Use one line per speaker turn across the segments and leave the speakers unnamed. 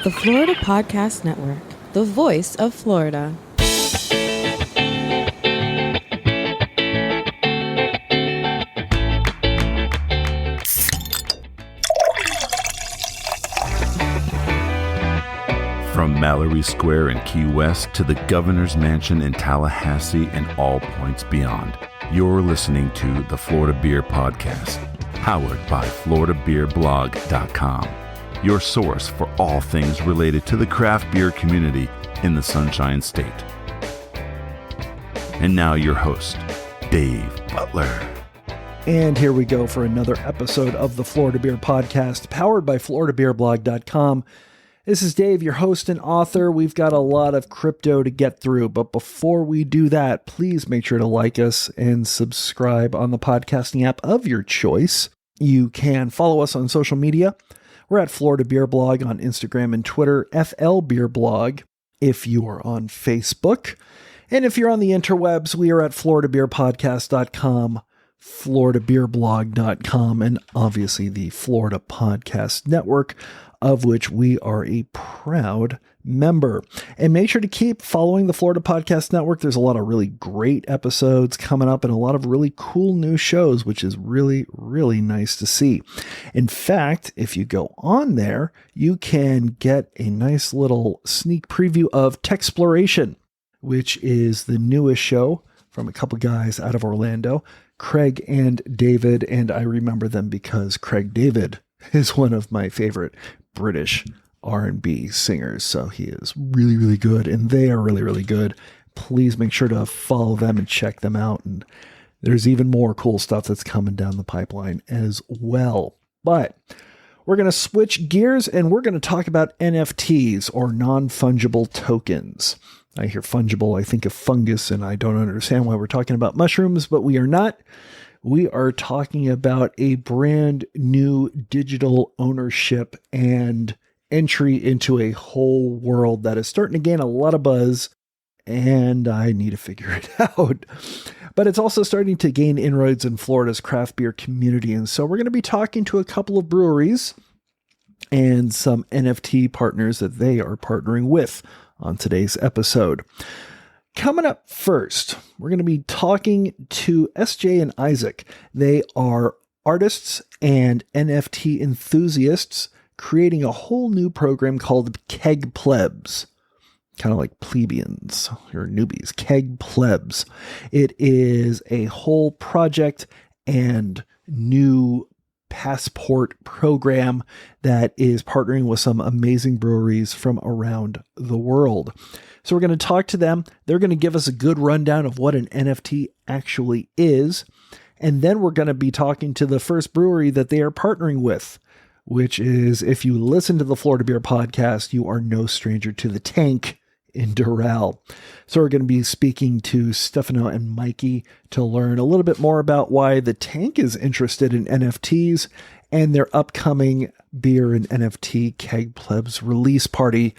The Florida Podcast Network, the voice of Florida.
From Mallory Square in Key West to the Governor's Mansion in Tallahassee and all points beyond, you're listening to the Florida Beer Podcast, powered by FloridaBeerBlog.com, your source for all things related to the craft beer community in the Sunshine State. And now your host, Dave Butler.
And here we go for another episode of the Florida Beer Podcast, powered by FloridaBeerBlog.com. This is Dave, your host and author. We've got a lot of crypto to get through, but before we do that, please make sure to like us and subscribe on the podcasting app of your choice. You can follow us on social media. We're at Florida Beer Blog on Instagram and Twitter, FL Beer Blog if you are on Facebook. And if you're on the interwebs, we are at FloridaBeerPodcast.com, FloridaBeerBlog.com, and obviously the Florida Podcast Network, of which we are a proud member. And make sure to keep following the Florida Podcast Network. There's a lot of really great episodes coming up and a lot of really cool new shows, which is really, really nice to see. In fact, if you go on there, you can get a nice little sneak preview of Techsploration, which is the newest show from a couple guys out of Orlando, Craig and David. And I remember them because Craig David is one of my favorite British R&B singers. So he is really, really good, and they are really, really good. Please make sure to follow them and check them out. And there's even more cool stuff that's coming down the pipeline as well. But we're going to switch gears and we're going to talk about NFTs, or non-fungible tokens. I hear fungible, I think of fungus, and I don't understand why we're talking about mushrooms, but we are not. We are talking about a brand new digital ownership and entry into a whole world that is starting to gain a lot of buzz, and I need to figure it out. But it's also starting to gain inroads in Florida's craft beer community, and so we're going to be talking to a couple of breweries and some NFT partners that they are partnering with on today's episode. Coming up first, we're going to be talking to SJ and Izaac. They are artists and NFT enthusiasts creating a whole new program called Keg Plebs. Kind of like plebeians or newbies. Keg Plebs. It is a whole project and new passport program that is partnering with some amazing breweries from around the world. So we're going to talk to them. They're going to give us a good rundown of what an NFT actually is. And then we're going to be talking to the first brewery that they are partnering with, which is, if you listen to the Florida Beer Podcast, you are no stranger to the Tank in Doral. So we're going to be speaking to Stefano and Mikey to learn a little bit more about why the Tank is interested in NFTs and their upcoming Beer and NFT Keg Plebs release party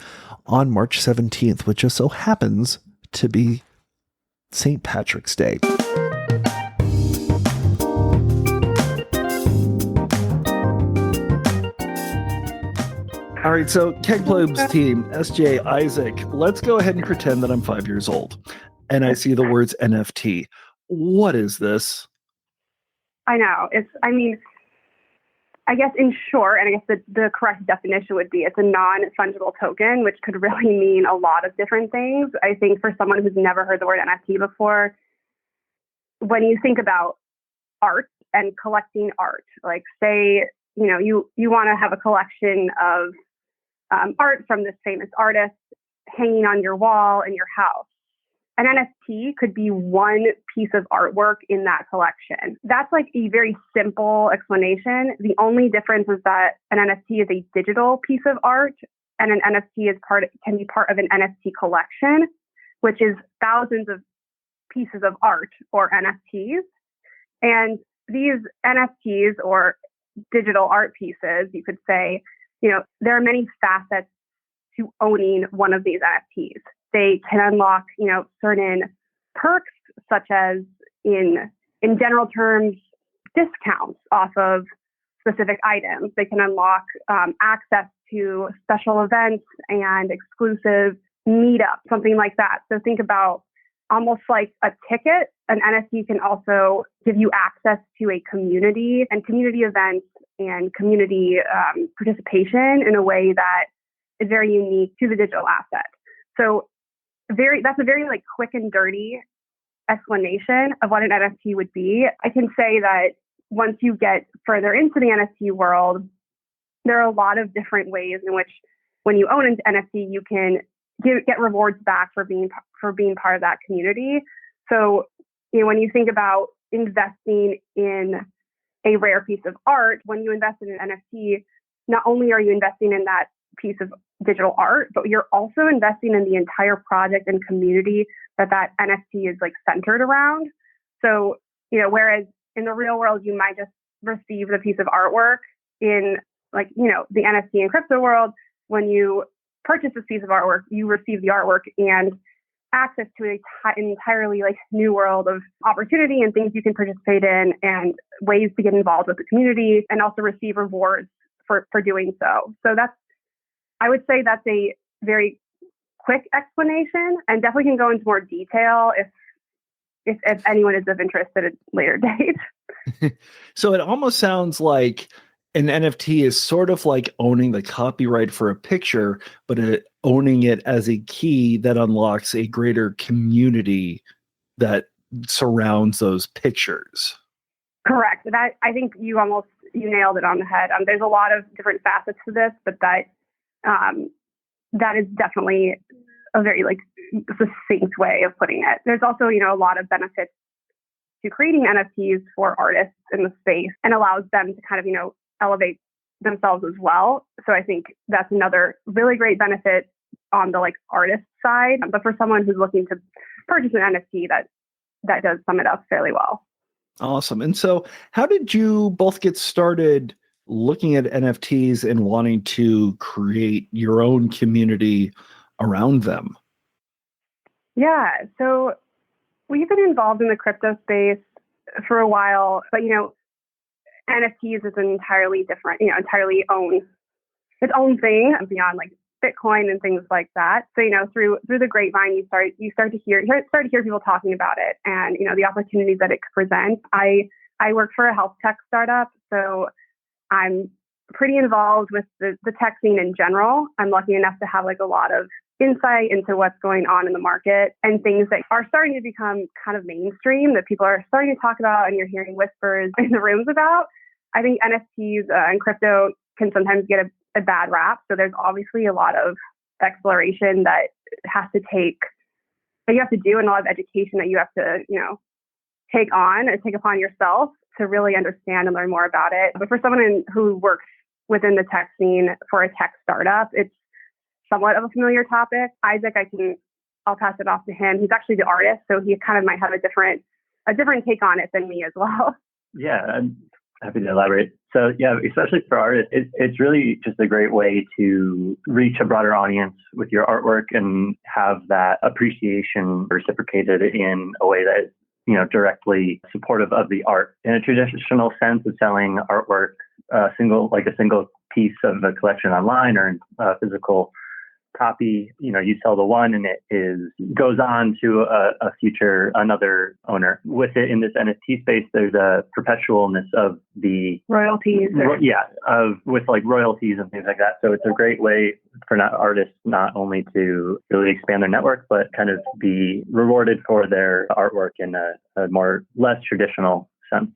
on March 17th, which just so happens to be St. Patrick's Day. All right, so Keg Plebs team, SJ, Izaac, let's go ahead and pretend that I'm 5 years old and I see the words NFT. What is this?
I know. I guess in short, and I guess the correct definition would be it's a non-fungible token, which could really mean a lot of different things. I think for someone who's never heard the word NFT before, when you think about art and collecting art, like say, you want to have a collection of art from this famous artist hanging on your wall in your house. An NFT could be one piece of artwork in that collection. That's like a very simple explanation. The only difference is that an NFT is a digital piece of art, and an NFT can be part of an NFT collection, which is thousands of pieces of art, or NFTs. And these NFTs, or digital art pieces, you could say, there are many facets to owning one of these NFTs. They can unlock, certain perks, such as in general terms, discounts off of specific items. They can unlock access to special events and exclusive meetups, something like that. So think about almost like a ticket. An NFT can also give you access to a community and community events and community participation in a way that is very unique to the digital asset. So that's a very like quick and dirty explanation of what an NFT would be. I can say that once you get further into the NFT world, there are a lot of different ways in which when you own an NFT, you can get rewards back for being part of that community. So, when you think about investing in a rare piece of art, when you invest in an NFT, not only are you investing in that piece of digital art, but you're also investing in the entire project and community that NFT is like centered around. So, whereas in the real world, you might just receive the piece of artwork in like, the NFT and crypto world, when you purchase this piece of artwork, you receive the artwork and access to an entirely like new world of opportunity and things you can participate in and ways to get involved with the community and also receive rewards for doing so. So I would say that's a very quick explanation, and definitely can go into more detail if anyone is of interest at a later date.
So it almost sounds like an NFT is sort of like owning the copyright for a picture, but owning it as a key that unlocks a greater community that surrounds those pictures.
Correct. That, I think you nailed it on the head. There's a lot of different facets to this, but that is definitely a very like succinct way of putting it. There's also, a lot of benefits to creating NFTs for artists in the space and allows them to kind of, elevate themselves as well. So I think that's another really great benefit on the like artist side. But for someone who's looking to purchase an NFT, that does sum it up fairly well.
Awesome. And so how did you both get started looking at NFTs and wanting to create your own community around them?
Yeah. So we've been involved in the crypto space for a while, but, NFTs is an entirely different, entirely its own thing beyond like Bitcoin and things like that. So, through the grapevine, you start to hear people talking about it and, the opportunities that it could present. I work for a health tech startup, so I'm pretty involved with the tech scene in general. I'm lucky enough to have like a lot of insight into what's going on in the market and things that are starting to become kind of mainstream that people are starting to talk about and you're hearing whispers in the rooms about. I think NFTs and crypto can sometimes get a bad rap. So there's obviously a lot of exploration that you have to do and a lot of education that you have to, take upon yourself to really understand and learn more about it. But for someone who works within the tech scene for a tech startup, it's somewhat of a familiar topic. Izaac, I'll pass it off to him. He's actually the artist, so he kind of might have a different take on it than me as well.
Yeah, I'm happy to elaborate. So yeah, especially for artists, it's really just a great way to reach a broader audience with your artwork and have that appreciation reciprocated in a way that is, directly supportive of the art. In a traditional sense of selling artwork, a single piece of a collection online or in a physical copy, you sell the one and it goes on to another owner. With it in this NFT space, there's a perpetualness of the
royalties.
With like royalties and things like that. So it's a great way for artists not only to really expand their network, but kind of be rewarded for their artwork in a more less traditional sense.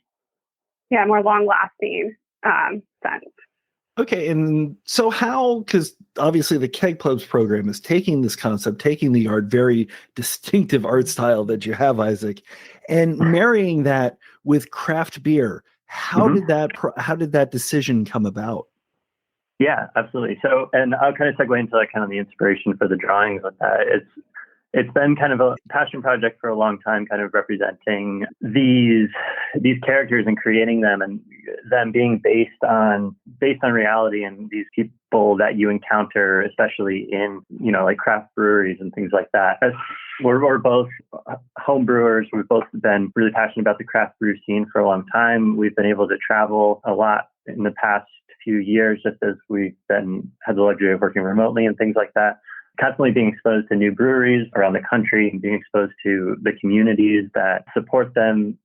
Yeah, more long-lasting sense.
Okay, and so because obviously the Keg Plebs program is taking this concept, taking the art, very distinctive art style that you have, Izaac, and marrying that with craft beer. How did that decision come about?
Yeah, absolutely. So, and I'll kind of segue into like kind of the inspiration for the drawings with that. It's been kind of a passion project for a long time, kind of representing these characters and creating them and them being based on reality and these people that you encounter, especially in, like craft breweries and things like that. we're both home brewers. We've both been really passionate about the craft brew scene for a long time. We've been able to travel a lot in the past few years, just as we've had the luxury of working remotely and things like that. Constantly being exposed to new breweries around the country and being exposed to the communities that support them,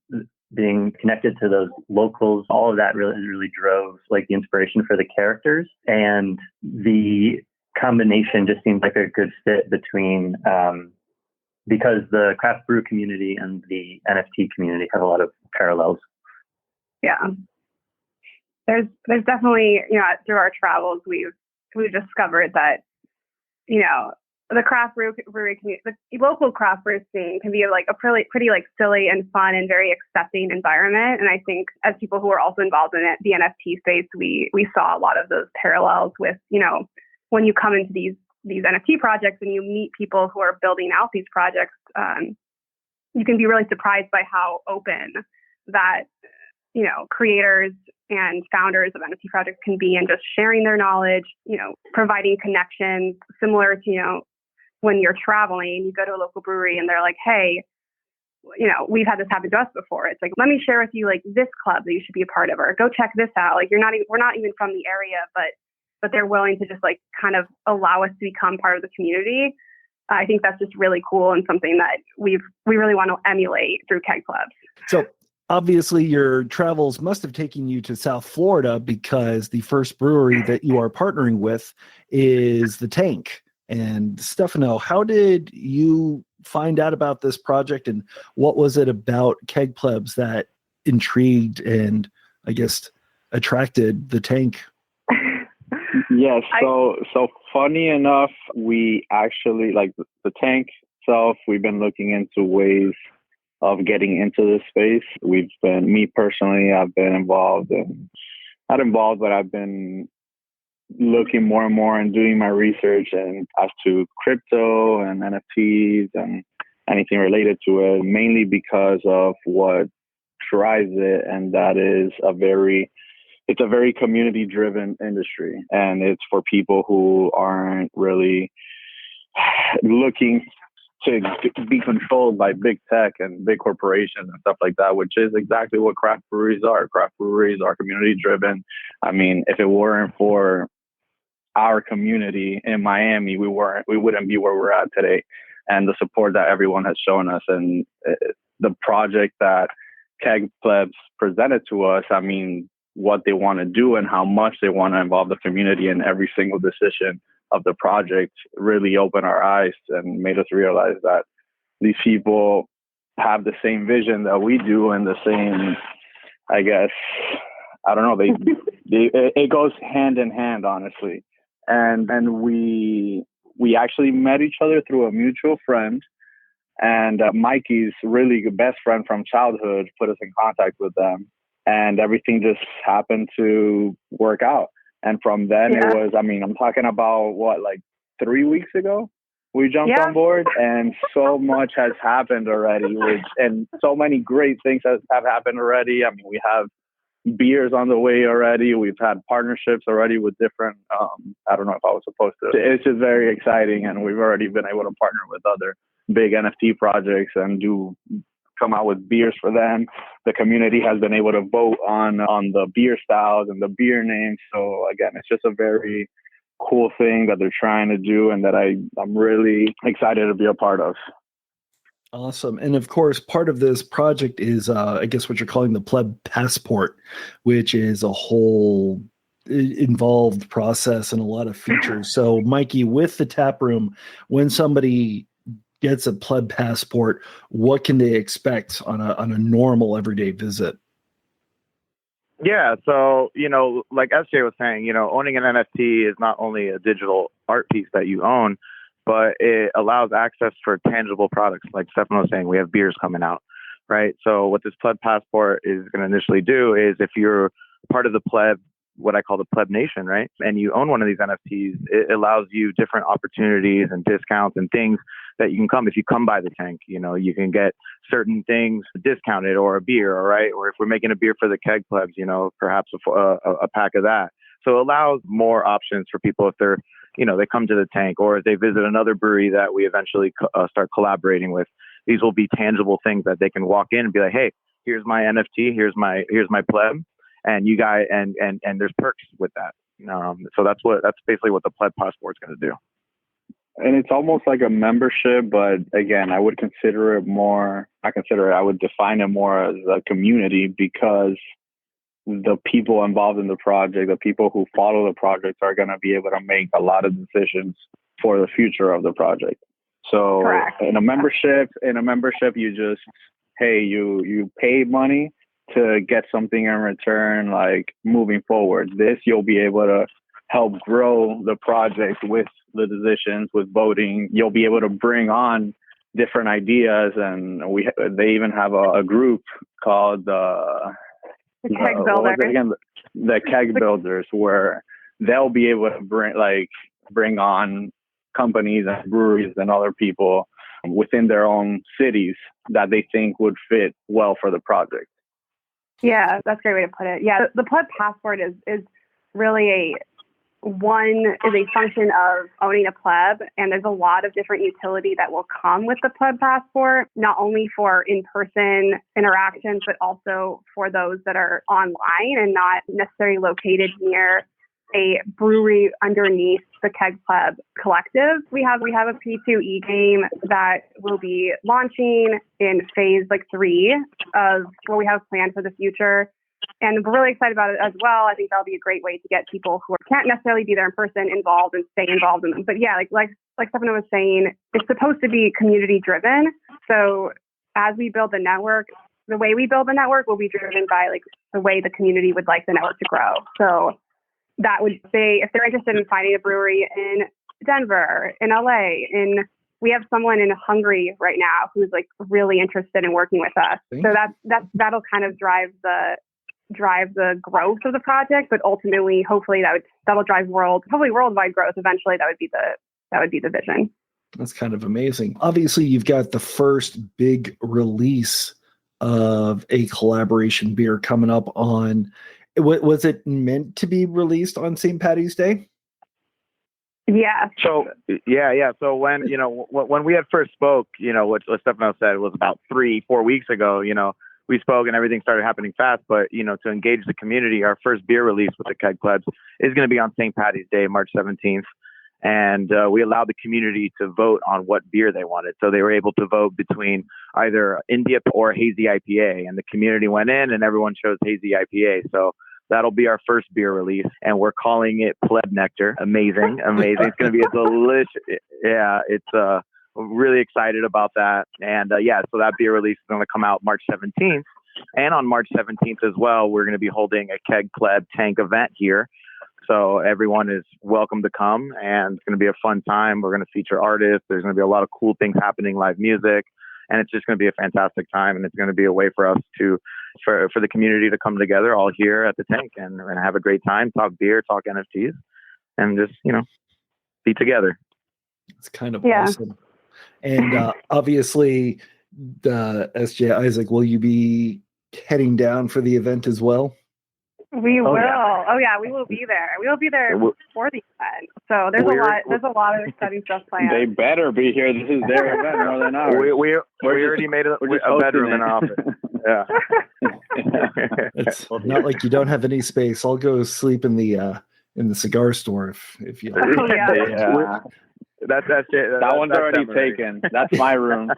being connected to those locals, all of that really drove like the inspiration for the characters. And the combination just seemed like a good fit between, because the craft brew community and the NFT community have a lot of parallels.
Yeah. There's definitely, through our travels, we've discovered that, the craft brewery community, the local craft brew scene can be like a pretty like silly and fun and very accepting environment. And I think as people who are also involved in the NFT space, we saw a lot of those parallels with, when you come into these NFT projects and you meet people who are building out these projects, you can be really surprised by how open that, creators and founders of NFT projects can be, and just sharing their knowledge, providing connections similar to, when you're traveling, you go to a local brewery and they're like, hey, we've had this happen to us before. It's like, let me share with you like this club that you should be a part of, or go check this out. Like we're not even from the area, but they're willing to just like kind of allow us to become part of the community. I think that's just really cool and something that we really want to emulate through Keg Plebs.
So obviously your travels must have taken you to South Florida, because the first brewery that you are partnering with is the Tank. And Stefano, how did you find out about this project, and what was it about Keg Plebs that intrigued and I guess attracted the Tank?
Yes. So funny enough, we actually like the Tank itself. We've been looking into ways of getting into this space. Me personally, I've been not involved, but I've been looking more and more and doing my research and as to crypto and NFTs and anything related to it, mainly because of what drives it, and that is it's a very community-driven industry, and it's for people who aren't really looking to be controlled by big tech and big corporations and stuff like that, which is exactly what craft breweries are. Craft breweries are community-driven. I mean, if it weren't for our community in Miami, we wouldn't be where we're at today. And the support that everyone has shown us, and the project that Keg Plebs presented to us, I mean, what they want to do and how much they want to involve the community in every single decision of the project really opened our eyes and made us realize that these people have the same vision that we do, and the same, I guess, I don't know, it goes hand in hand, honestly. And we actually met each other through a mutual friend, and Mikey's really good best friend from childhood put us in contact with them, and everything just happened to work out. And from then It was, I mean, I'm talking about like 3 weeks ago, we jumped on board, and so much has happened already, and so many great things have happened already. I mean, we have beers on the way already. We've had partnerships already with different, I don't know if I was supposed to. It's just very exciting, and we've already been able to partner with other big NFT projects and come out with beers for them. The community has been able to vote on the beer styles and the beer names. So again, it's just a very cool thing that they're trying to do, and that I'm really excited to be a part of.
Awesome. And of course, part of this project is, I guess, what you're calling the Pleb Passport, which is a whole involved process and a lot of features. So, Mikey, with the tap room, when somebody gets a Pleb Passport, what can they expect on a normal everyday visit?
Yeah, so, like SJ was saying, owning an NFT is not only a digital art piece that you own, but it allows access for tangible products. Like Stefano was saying, we have beers coming out, right? So what this Pleb Passport is going to initially do is, if you're part of the Pleb, what I call the Pleb Nation, right? And you own one of these NFTs, it allows you different opportunities and discounts and things that you can come. If you come by the Tank, you can get certain things discounted, or a beer, all right? Or if we're making a beer for the Keg Plebs, perhaps a pack of that. So it allows more options for people if they're, they come to the Tank, or if they visit another brewery that we eventually start collaborating with. These will be tangible things that they can walk in and be like, hey, here's my NFT, here's my pleb, and you guys, and there's perks with that. So that's basically what the Pleb Passport is going to do.
And it's almost like a membership, but again, I would consider it more, I would define it more as a community, because the people involved in the project, the people who follow the project, are going to be able to make a lot of decisions for the future of the project. So
Correct.
in a membership, you just, hey, you pay money to get something in return, like moving forward. This, you'll be able to help grow the project with the decisions, with voting. You'll be able to bring on different ideas, and they even have a group called
the Keg Builders.
The Keg Builders, where they'll be able to bring on companies and breweries and other people within their own cities that they think would fit well for the project.
Yeah, that's a great way to put it. Yeah, the Pleb Passport is really a function of owning a pleb, and there's a lot of different utility that will come with the Pleb Passport, not only for in-person interactions, but also for those that are online and not necessarily located near a brewery underneath the Keg Pleb collective. We have a P2E game that will be launching in phase 3 of what we have planned for the future. And we're really excited about it as well. I think that'll be a great way to get people who can't necessarily be there in person involved and stay involved in them. But yeah, like Stefano was saying, it's supposed to be community driven. So as we build the network, the way we build the network will be driven by the way the community would like the network to grow. So that would say, if they're interested in finding a brewery in Denver, in LA, we have someone in Hungary right now who's really interested in working with us. So that'll kind of drive the growth of the project, but ultimately, hopefully that'll drive worldwide growth. Eventually, that would be the vision.
That's kind of amazing. Obviously, you've got the first big release of a collaboration beer coming up on. Was it meant to be released on St. Patty's Day?
Yeah.
So yeah. So when we had first spoke, what Stefano said was about 3-4 weeks ago. We spoke and everything started happening fast. But to engage the community, our first beer release with the Keg Plebs is going to be on St. Patty's Day, March 17th. And we allowed the community to vote on what beer they wanted. So they were able to vote between either India or Hazy IPA. And the community went in and everyone chose Hazy IPA. So that'll be our first beer release. And we're calling it Pleb Nectar. Amazing. It's going to be a delicious. Yeah, it's really excited about that. And so that beer release is going to come out March 17th. And on March 17th as well, we're going to be holding a Keg Pleb Tank event here. So everyone is welcome to come, and it's going to be a fun time. We're going to feature artists. There's going to be a lot of cool things happening, live music, and it's just going to be a fantastic time. And it's going to be a way for us for the community to come together all here at the Tank and have a great time, talk beer, talk NFTs, and just, be together.
It's kind of awesome. And obviously, the SJ Izaac, will you be heading down for the event as well?
We will. Yeah. Oh yeah, we will be there. We will be there before the event. So there's a lot of exciting stuff planned.
They better be here. This is their event more than ours.
We already made a bedroom in our office. Yeah.
It's not like you don't have any space. I'll go sleep in the cigar store if you like.
Oh yeah.
That's it. That one's already taken. That's my room.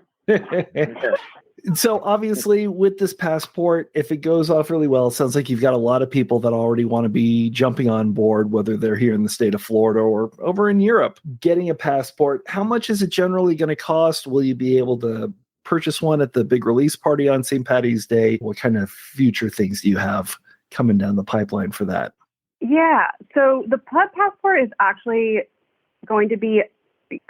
So obviously with this passport, if it goes off really well, it sounds like you've got a lot of people that already want to be jumping on board, whether they're here in the state of Florida or over in Europe. Getting a passport, how much is it generally going to cost? Will you be able to purchase one at the big release party on St. Patty's Day? What kind of future things do you have coming down the pipeline for that?
Yeah, so the Pleb Passport is actually going to be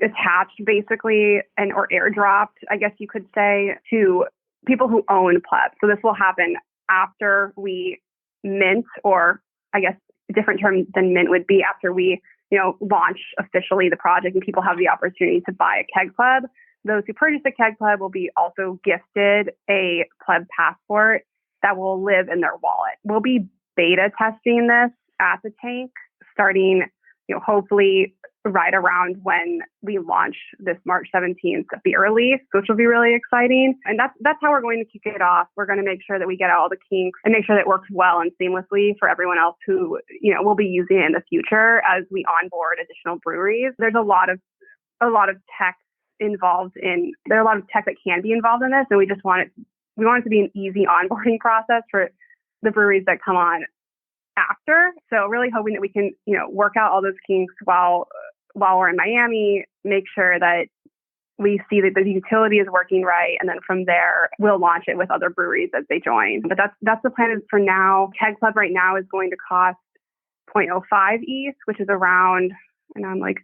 attached basically or airdropped, I guess you could say, to people who own Pleb. So this will happen after we mint, or I guess a different term than mint would be after we, launch officially the project and people have the opportunity to buy a Keg Pleb. Those who purchase a Keg Pleb will be also gifted a Pleb Passport that will live in their wallet. We'll be beta testing this at the Tank starting, hopefully right around when we launch this March 17th beer release, which will be really exciting. And that's how we're going to kick it off. We're going to make sure that we get all the kinks and make sure that it works well and seamlessly for everyone else who, will be using it in the future as we onboard additional breweries. There's a lot of tech involved there are a lot of tech that can be involved in this, and we want it to be an easy onboarding process for the breweries that come on after. So really hoping that we can, work out all those kinks while we're in Miami, make sure that we see that the utility is working right. And then from there, we'll launch it with other breweries as they join. But that's the plan for now. Keg Pleb right now is going to cost 0.05 ETH, which is around, and I'm like,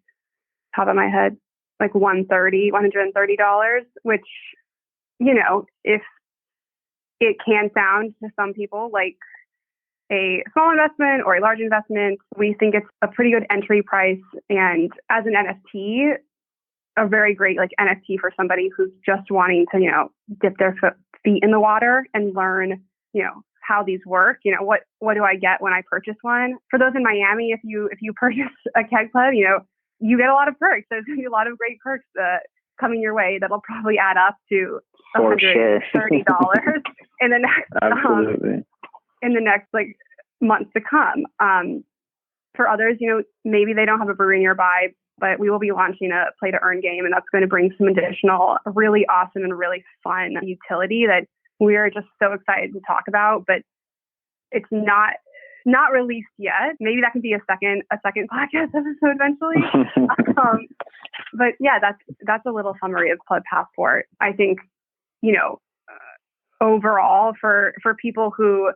top of my head, like $130, which, if it can sound to some people like a small investment or a large investment, we think it's a pretty good entry price. And as an NFT, a very great NFT for somebody who's just wanting to, dip their feet in the water and learn, how these work. What do I get when I purchase one? For those in Miami, if you purchase a Keg Pleb, you get a lot of perks. There's going to be a lot of great perks coming your way that'll probably add up to $130 in the next in the next months to come. For others, maybe they don't have a brewery nearby, but we will be launching a play to earn game, and that's going to bring some additional really awesome and really fun utility that we are just so excited to talk about. But it's not released yet. Maybe that can be a second podcast episode eventually. But yeah, that's a little summary of Pleb Passport. I think, overall for people who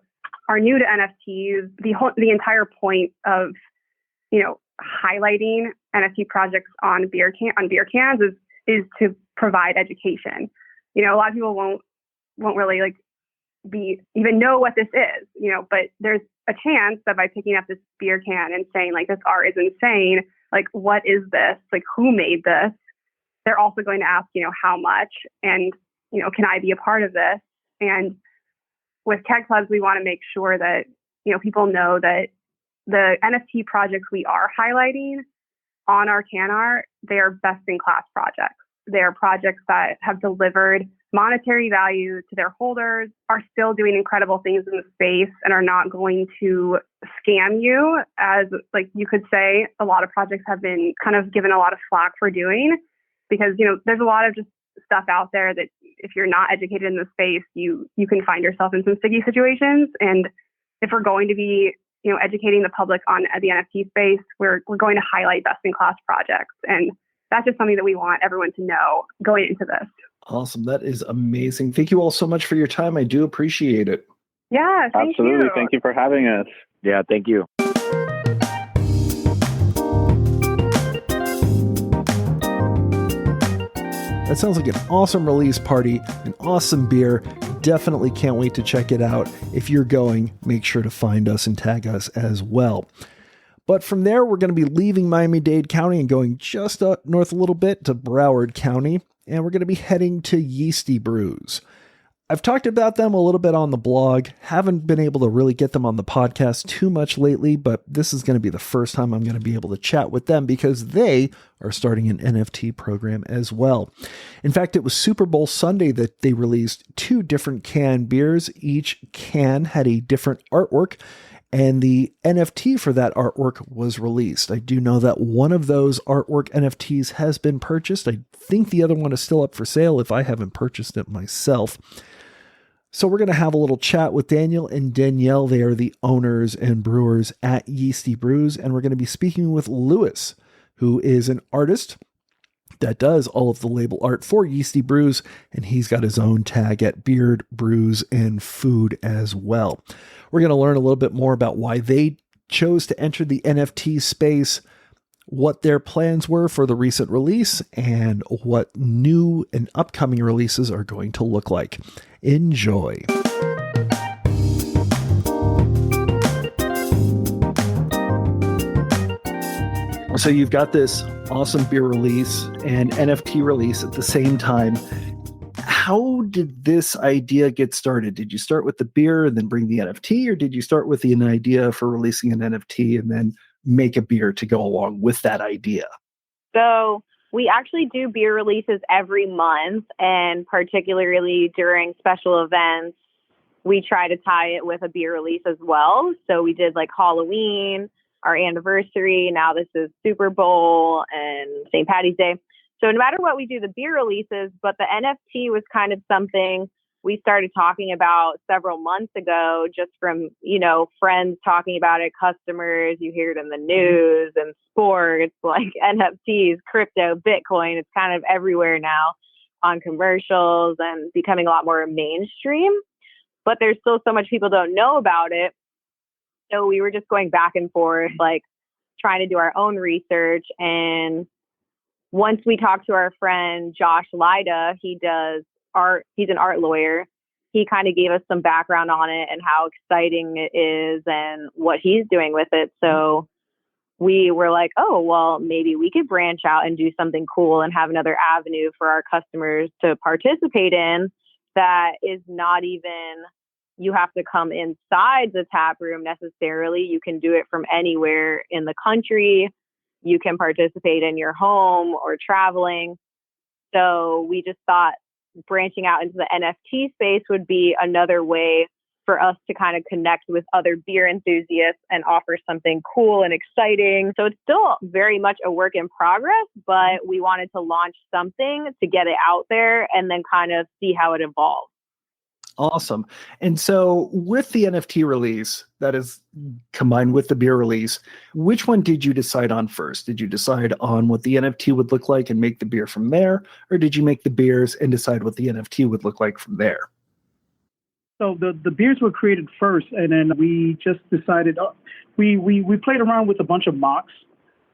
are new to NFTs, the entire point of, highlighting NFT projects on beer cans is to provide education. A lot of people won't really even know what this is, but there's a chance that by picking up this beer can and saying this art is insane, what is this? Who made this? They're also going to ask, how much, and, can I be a part of this? And with Keg Plebs, we want to make sure that, people know that the NFT projects we are highlighting on our can art, they are best in class projects. They are projects that have delivered monetary value to their holders, are still doing incredible things in the space, and are not going to scam you, as you could say a lot of projects have been kind of given a lot of flack for doing, because there's a lot of just stuff out there that if you're not educated in the space, you can find yourself in some sticky situations. And if we're going to be educating the public on the NFT space, we're going to highlight best in class projects, and that's just something that we want everyone to know going into this.
Awesome. That is amazing. Thank you all so much for your time. I do appreciate it.
Yeah,
absolutely. Thank you for having us.
Yeah, thank you.
That sounds like an awesome release party, an awesome beer. Definitely can't wait to check it out. If you're going, make sure to find us and tag us as well. But from there, we're going to be leaving Miami-Dade County and going just up north a little bit to Broward County, and we're going to be heading to Yeasty Brews. I've talked about them a little bit on the blog, haven't been able to really get them on the podcast too much lately, but this is going to be the first time I'm going to be able to chat with them because they are starting an NFT program as well. In fact, it was Super Bowl Sunday that they released 2 different canned beers. Each can had a different artwork, and the NFT for that artwork was released. I do know that one of those artwork NFTs has been purchased. I think the other one is still up for sale if I haven't purchased it myself. So we're going to have a little chat with Daniel and Denielle. They are the owners and brewers at Yeasty Brews. And we're going to be speaking with Lewis, who is an artist that does all of the label art for Yeasty Brews. And he's got his own tag at Beard, Brews, and Food as well. We're going to learn a little bit more about why they chose to enter the NFT space, what their plans were for the recent release, and what new and upcoming releases are going to look like. Enjoy. So you've got this awesome beer release and NFT release at the same time. How did this idea get started? Did you start with the beer and then bring the NFT, or did you start with an idea for releasing an NFT and then make a beer to go along with that idea?
So we actually do beer releases every month, and particularly during special events, we try to tie it with a beer release as well. So we did like Halloween, our anniversary. Now this is Super Bowl and St. Patty's Day. So no matter what, we do the beer releases, but the NFT was kind of something we started talking about several months ago, just from, friends talking about it, customers, you hear it in the news and sports, like NFTs, crypto, Bitcoin. It's kind of everywhere now on commercials and becoming a lot more mainstream, but there's still so much people don't know about it. So we were just going back and forth, like trying to do our own research. And once we talked to our friend, Josh Lida, he does art. He's an art lawyer. He kind of gave us some background on it and how exciting it is and what he's doing with it. So we were like, oh, well, maybe we could branch out and do something cool and have another avenue for our customers to participate in that is not even, you have to come inside the tap room necessarily. You can do it from anywhere in the country. You can participate in your home or traveling. So we just thought branching out into the NFT space would be another way for us to kind of connect with other beer enthusiasts and offer something cool and exciting. So it's still very much a work in progress, but we wanted to launch something to get it out there and then kind of see how it evolves.
Awesome. And so with the NFT release that is combined with the beer release, which one did you decide on first? Did you decide on what the NFT would look like and make the beer from there? Or did you make the beers and decide what the NFT would look like from there?
So the beers were created first, and then we just decided, we played around with a bunch of mocks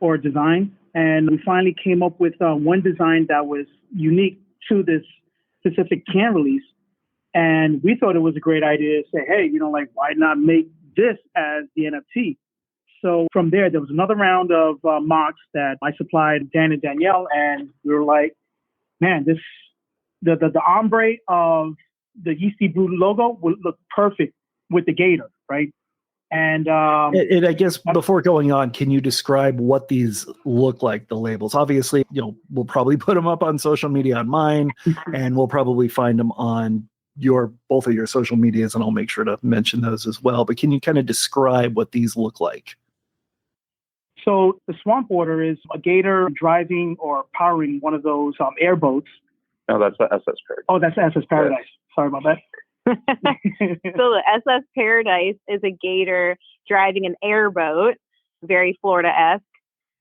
or design, and we finally came up with one design that was unique to this specific can release. And we thought it was a great idea to say, hey, why not make this as the NFT? So from there was another round of mocks that I supplied Dan and Denielle, and we were like, man, the ombre of the Yeasty Brew logo would look perfect with the gator, right? And
I guess before going on, can you describe what these look like, the labels? Obviously, we'll probably put them up on social media on mine, and we'll probably find them on both of your social medias, and I'll make sure to mention those as well. But can you kind of describe what these look like?
So the Swamp Water is a gator driving or powering one of those airboats.
No, that's the SS Paradise.
Oh, that's the SS Paradise. Yes. Sorry about that.
So the SS Paradise is a gator driving an airboat, very Florida-esque.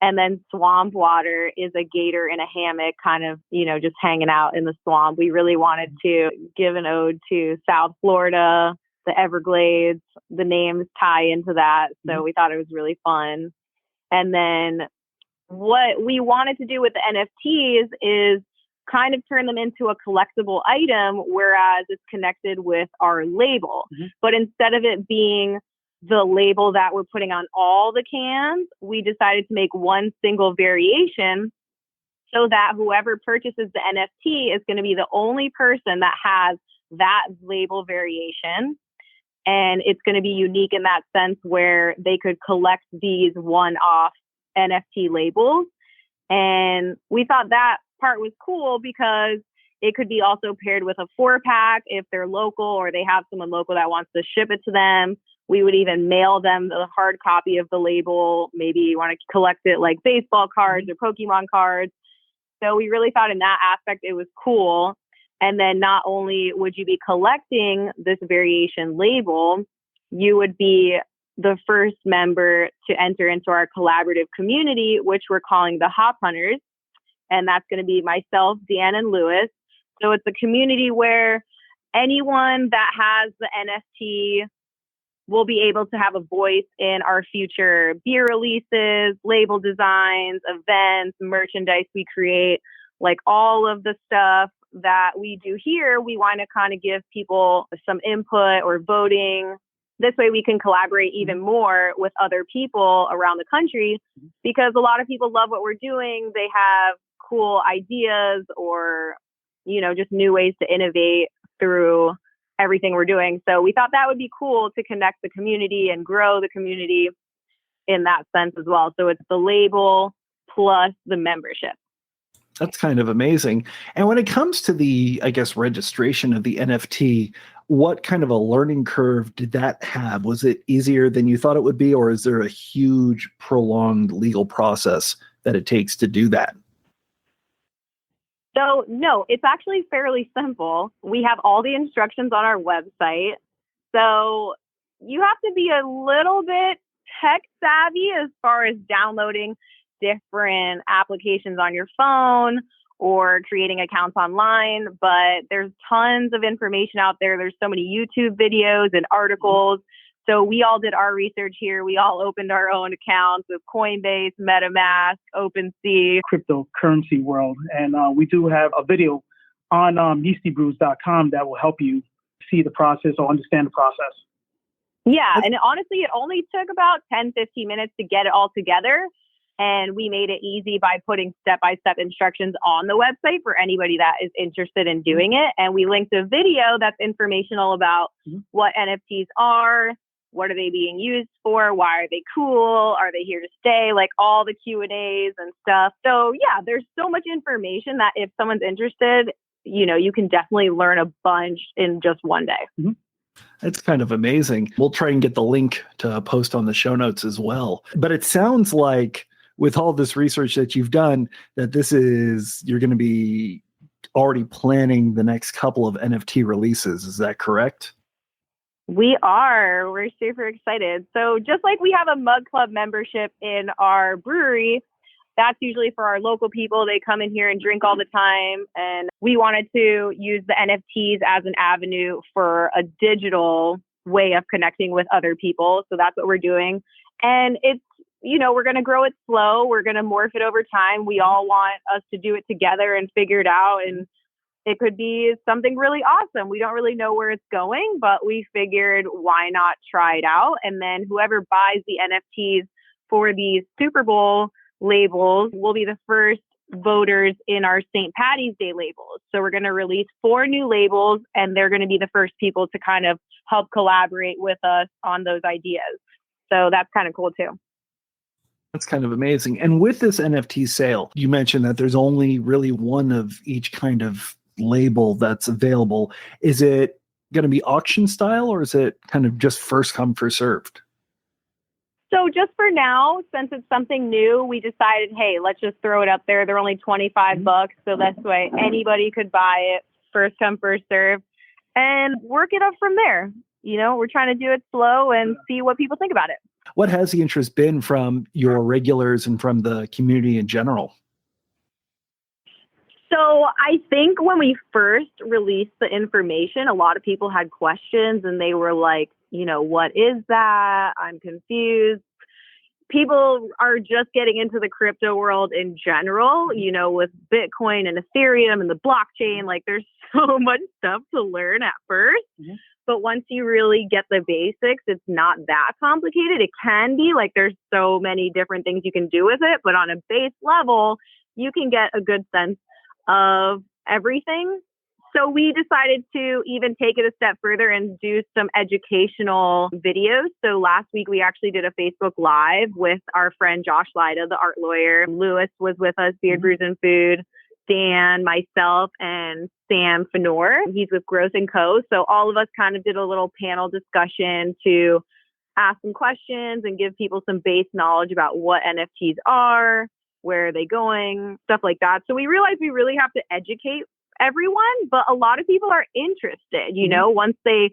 And then Swamp Water is a gator in a hammock, kind of, just hanging out in the swamp. We really wanted to give an ode to South Florida, the Everglades. The names tie into that. So we thought it was really fun. And then what we wanted to do with the NFTs is kind of turn them into a collectible item, whereas it's connected with our label. But instead of it being the label that we're putting on all the cans, we decided to make one single variation so that whoever purchases the NFT is going to be the only person that has that label variation. And it's going to be unique in that sense where they could collect these one-off NFT labels. And we thought that part was cool because it could be also paired with a 4-pack if they're local or they have someone local that wants to ship it to them. We would even mail them the hard copy of the label. Maybe you want to collect it like baseball cards or Pokemon cards. So we really thought in that aspect it was cool. And then not only would you be collecting this variation label, you would be the first member to enter into our collaborative community, which we're calling the Hop Hunters. And that's going to be myself, Dan, and Lewis. So it's a community where anyone that has the NFT will be able to have a voice in our future beer releases, label designs, events, merchandise we create, like all of the stuff that we do here. We want to kind of give people some input or voting. This way we can collaborate even more with other people around the country, because a lot of people love what we're doing. They have cool ideas or, just new ways to innovate through everything we're doing. So we thought that would be cool to connect the community and grow the community in that sense as well. So it's the label plus the membership.
That's kind of amazing. And when it comes to the, I guess, registration of the NFT, what kind of a learning curve did that have? Was it easier than you thought it would be, or is there a huge prolonged legal process that it takes to do that?
So, no, it's actually fairly simple. We have all the instructions on our website. So you have to be a little bit tech savvy as far as downloading different applications on your phone or creating accounts online, but there's tons of information out there. There's so many YouTube videos and articles. So we all did our research here. We all opened our own accounts with Coinbase, MetaMask, OpenSea.
Cryptocurrency world. And we do have a video on yeastybrews.com that will help you see the process or understand the process.
Yeah, and honestly, it only took about 10, 15 minutes to get it all together. And we made it easy by putting step-by-step instructions on the website for anybody that is interested in doing it. And we linked a video that's informational about what NFTs are, what are they being used for, why are they cool, are they here to stay, like all the Q&As and stuff. So yeah, there's so much information that if someone's interested, you can definitely learn a bunch in just one day.
It's kind of amazing. We'll try and get the link to post on the show notes as well. But it sounds like with all this research that you've done, that you're going to be already planning the next couple of NFT releases. Is that correct?
We are. We're super excited. So just like we have a Mug Club membership in our brewery, that's usually for our local people. They come in here and drink all the time. And we wanted to use the NFTs as an avenue for a digital way of connecting with other people. So that's what we're doing. And it's, we're going to grow it slow. We're going to morph it over time. We all want us to do it together and figure it out. And it could be something really awesome. We don't really know where it's going, but we figured why not try it out? And then whoever buys the NFTs for these Super Bowl labels will be the first voters in our St. Patty's Day labels. So we're going to release 4 new labels, and they're going to be the first people to kind of help collaborate with us on those ideas. So that's kind of cool too.
That's kind of amazing. And with this NFT sale, you mentioned that there's only really one of each kind of label that's available. Is it going to be auction style, or is it kind of just first come, first served?
So just for now, since it's something new, we decided, hey, let's just throw it up there. They're only $25, so that's why anybody could buy it. First come, first serve, and work it up from there. We're trying to do it slow and see what people think about it.
What has the interest been from your regulars and from the community in general?
So I think when we first released the information, a lot of people had questions and they were like, what is that? I'm confused. People are just getting into the crypto world in general, with Bitcoin and Ethereum and the blockchain. Like there's so much stuff to learn at first. But once you really get the basics, it's not that complicated. It can be like there's so many different things you can do with it. But on a base level, you can get a good sense of everything. So we decided to even take it a step further and do some educational videos. So last week, we actually did a Facebook Live with our friend Josh Lyda, the art lawyer. Lewis was with us, Beer, Brews, and Food. Dan, myself, and Sam Fenor. He's with Growth & Co. So all of us kind of did a little panel discussion to ask some questions and give people some base knowledge about what NFTs are, where are they going, stuff like that. So we realized we really have to educate everyone, but a lot of people are interested, once they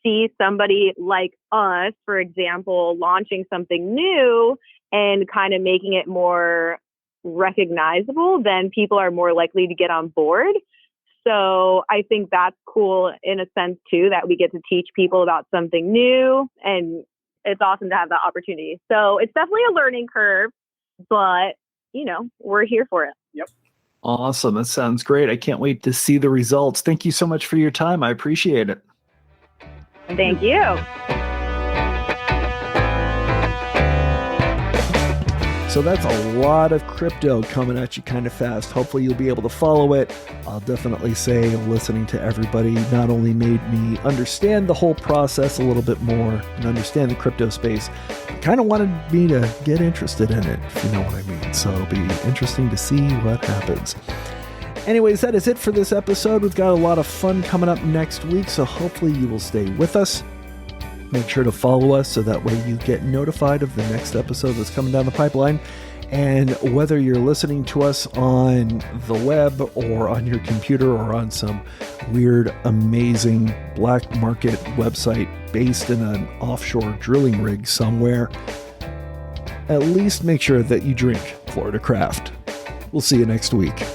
see somebody like us, for example, launching something new and kind of making it more recognizable, then people are more likely to get on board. So I think that's cool in a sense too, that we get to teach people about something new, and it's awesome to have that opportunity. So it's definitely a learning curve, but we're here for it.
Yep.
Awesome. That sounds great. I can't wait to see the results. Thank you so much for your time. I appreciate it.
Thank you.
So that's a lot of crypto coming at you kind of fast. Hopefully you'll be able to follow it. I'll definitely say listening to everybody not only made me understand the whole process a little bit more and understand the crypto space, but kind of wanted me to get interested in it, if you know what I mean. So it'll be interesting to see what happens. Anyways, that is it for this episode. We've got a lot of fun coming up next week, so hopefully you will stay with us. Make sure to follow us so that way you get notified of the next episode that's coming down the pipeline. And whether you're listening to us on the web or on your computer or on some weird, amazing black market website based in an offshore drilling rig somewhere, at least make sure that you drink Florida Craft. We'll see you next week.